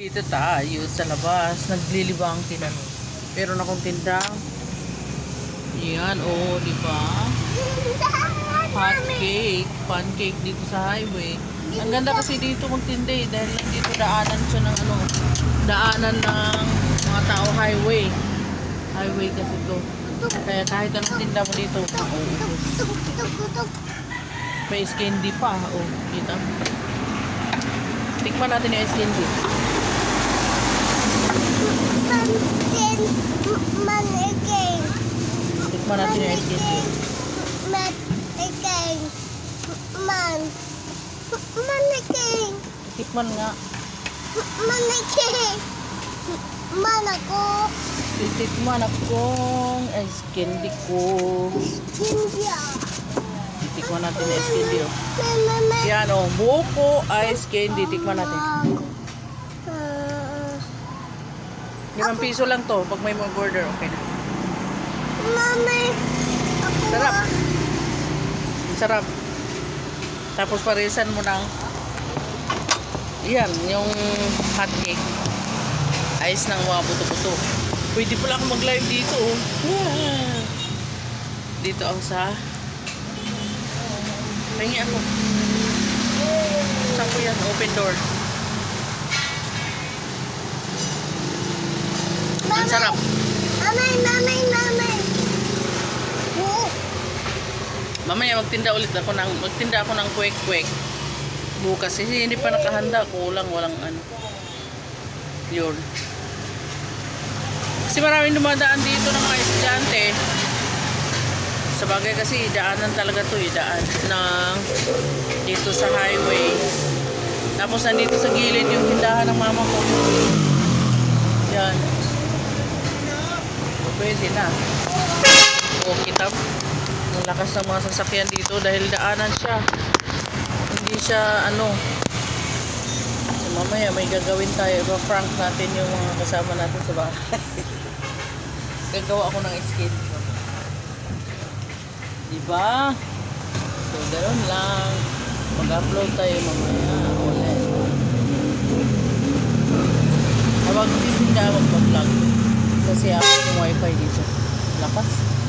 Dito tayo sa labas, naglilibang tinan. Meron akong tindang. Yan, oh, di ba? Hot cake, pancake dito sa highway. Ang ganda kasi dito kung tinda eh, dahil dito daanan siya ng ano, daanan ng mga tao highway. Highway kasi to. Kaya kahit anong tinda mo dito, may ice candy pa, oh, kita. Tikman natin yung ice candy. Tikman natin yung ice candy. Tikman nga. Titikman akong ice candy ko. Tikman natin yung ice candy, oh. Yan, oh, buko ice candy. Tikman natin. 5 piso lang to pag may mga order, okay na. Mami, Sarap. Sarap. Tapos parisan mo ng yan, yung hot cake. Ice ng mga buto-buto. Pwede pala akong mag-live dito, oh. Dito ako sa pahingi ako. Saan ko yan? Open door. Ang sarap. Mami. Mamaya magtinda ako ng kwek-kwek. Bukas kasi hindi pa nakahanda, walang ano. Yun. Kasi maraming dumadaan dito ng mga estudyante. Sa bagay kasi daanan talaga to, daan ng dito sa highway. Tapos nandito sa gilid yung tindahan ng mama ko. Yan. Pwede na. O, kita ang lakas ng mga sasakyan dito dahil daanan siya. Hindi siya ano. So, mamaya may gagawin tayo. Prank natin yung mga kasama natin sa bahay. Gagawa ako ng skin. Diba? So, ganoon lang. Mag-upload tayo mamaya ulit. Habang titinda, mag-vlog. Kasi ako yung wifi dito. Lakas.